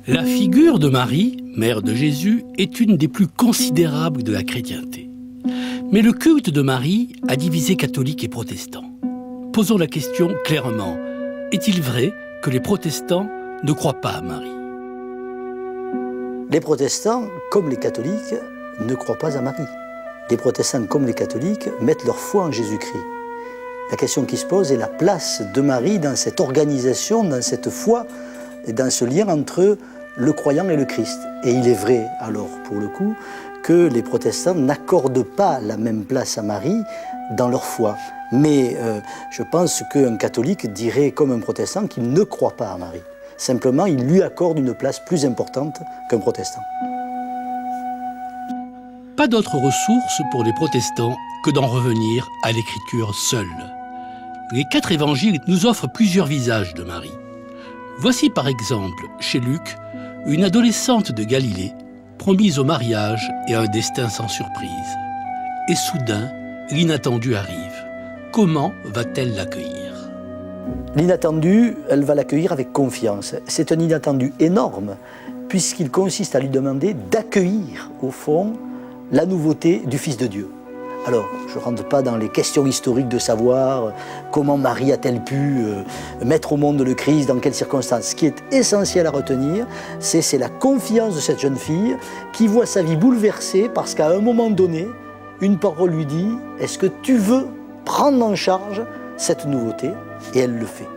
La figure de Marie, mère de Jésus, est une des plus considérables de la chrétienté. Mais le culte de Marie a divisé catholiques et protestants. Posons la question clairement. Est-il vrai que les protestants ne croient pas à Marie? Les protestants, comme les catholiques, ne croient pas à Marie. Les protestants, comme les catholiques, mettent leur foi en Jésus-Christ. La question qui se pose est la place de Marie dans cette organisation, dans cette foi et dans ce lien entre le croyant et le Christ. Et il est vrai, alors, pour le coup, que les protestants n'accordent pas la même place à Marie dans leur foi. Mais je pense qu'un catholique dirait, comme un protestant, qu'il ne croit pas à Marie. Simplement, il lui accorde une place plus importante qu'un protestant. Pas d'autre ressource pour les protestants que d'en revenir à l'écriture seule. Les 4 évangiles nous offrent plusieurs visages de Marie. Voici par exemple, chez Luc, une adolescente de Galilée, promise au mariage et à un destin sans surprise. Et soudain, l'inattendu arrive. Comment va-t-elle l'accueillir? L'inattendu, elle va l'accueillir avec confiance. C'est un inattendu énorme, puisqu'il consiste à lui demander d'accueillir, au fond, la nouveauté du Fils de Dieu. Alors, je ne rentre pas dans les questions historiques de savoir comment Marie a-t-elle pu mettre au monde le Christ, dans quelles circonstances. Ce qui est essentiel à retenir, c'est la confiance de cette jeune fille qui voit sa vie bouleversée parce qu'à un moment donné, une parole lui dit « Est-ce que tu veux prendre en charge cette nouveauté ?» Et elle le fait.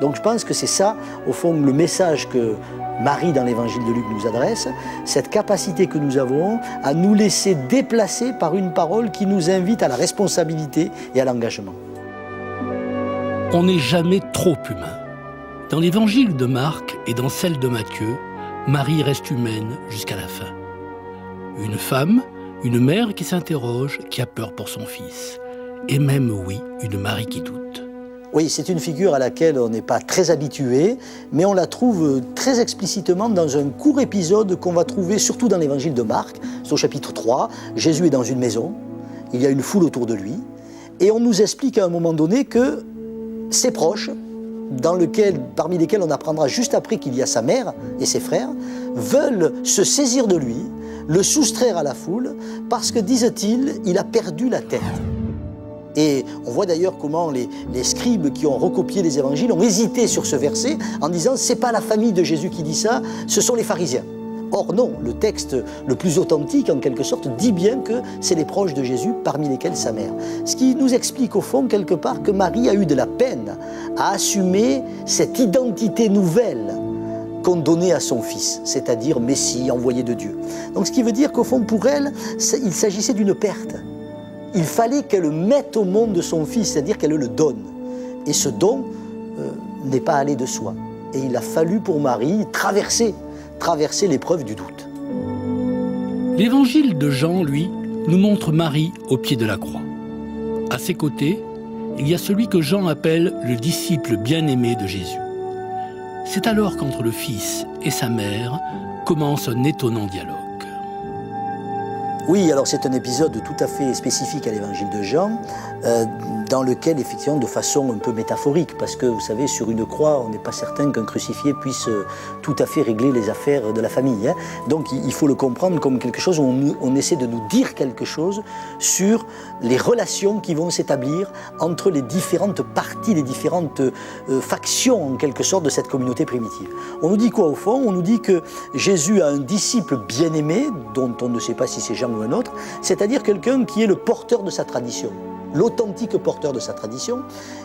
Donc je pense que c'est ça, au fond, le message que Marie, dans l'évangile de Luc, nous adresse, cette capacité que nous avons à nous laisser déplacer par une parole qui nous invite à la responsabilité et à l'engagement. On n'est jamais trop humain. Dans l'évangile de Marc et dans celle de Matthieu, Marie reste humaine jusqu'à la fin. Une femme, une mère qui s'interroge, qui a peur pour son fils. Et même, oui, une Marie qui doute. Oui, c'est une figure à laquelle on n'est pas très habitué, mais on la trouve très explicitement dans un court épisode qu'on va trouver surtout dans l'évangile de Marc. C'est au chapitre 3, Jésus est dans une maison, il y a une foule autour de lui, et on nous explique à un moment donné que ses proches, parmi lesquels on apprendra juste après qu'il y a sa mère et ses frères, veulent se saisir de lui, le soustraire à la foule, parce que, disent-ils, il a perdu la tête. Et on voit d'ailleurs comment les scribes qui ont recopié les évangiles ont hésité sur ce verset en disant « c'est pas la famille de Jésus qui dit ça, ce sont les pharisiens ». Or non, le texte le plus authentique en quelque sorte dit bien que c'est les proches de Jésus parmi lesquels sa mère. Ce qui nous explique au fond quelque part que Marie a eu de la peine à assumer cette identité nouvelle qu'on donnait à son fils, c'est-à-dire Messie, envoyé de Dieu. Donc ce qui veut dire qu'au fond pour elle, il s'agissait d'une perte. Il fallait qu'elle mette au monde son fils, c'est-à-dire qu'elle le donne. Et ce don n'est pas allé de soi. Et il a fallu pour Marie traverser l'épreuve du doute. L'évangile de Jean, lui, nous montre Marie au pied de la croix. À ses côtés, il y a celui que Jean appelle le disciple bien-aimé de Jésus. C'est alors qu'entre le Fils et sa mère commence un étonnant dialogue. Oui, alors c'est un épisode tout à fait spécifique à l'évangile de Jean, dans lequel, effectivement, de façon un peu métaphorique, parce que, vous savez, sur une croix, on n'est pas certain qu'un crucifié puisse tout à fait régler les affaires de la famille. Donc il faut le comprendre comme quelque chose où on essaie de nous dire quelque chose sur les relations qui vont s'établir entre les différentes parties, les différentes factions, en quelque sorte, de cette communauté primitive. On nous dit quoi, au fond? On nous dit que Jésus a un disciple bien-aimé, dont on ne sait pas si c'est Jean ou un autre, c'est-à-dire quelqu'un qui est le porteur de sa tradition, l'authentique porteur de sa tradition.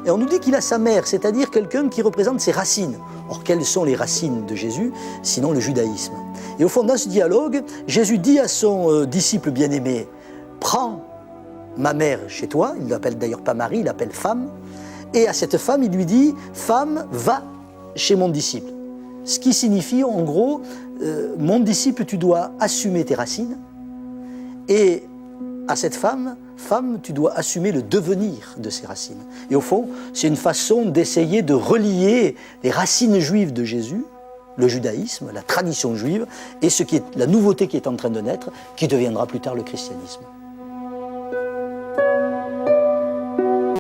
Et on nous dit qu'il a sa mère, c'est-à-dire quelqu'un qui représente ses racines. Or, quelles sont les racines de Jésus, sinon le judaïsme? Et au fond, dans ce dialogue, Jésus dit à son disciple bien-aimé, « Prends ma mère chez toi », il ne l'appelle d'ailleurs pas Marie, il l'appelle femme, et à cette femme, il lui dit, « Femme, va chez mon disciple ». Ce qui signifie, en gros, mon disciple, tu dois assumer tes racines, et à cette femme, tu dois assumer le devenir de ces racines. Et au fond, c'est une façon d'essayer de relier les racines juives de Jésus, le judaïsme, la tradition juive, et ce qui est la nouveauté qui est en train de naître, qui deviendra plus tard le christianisme.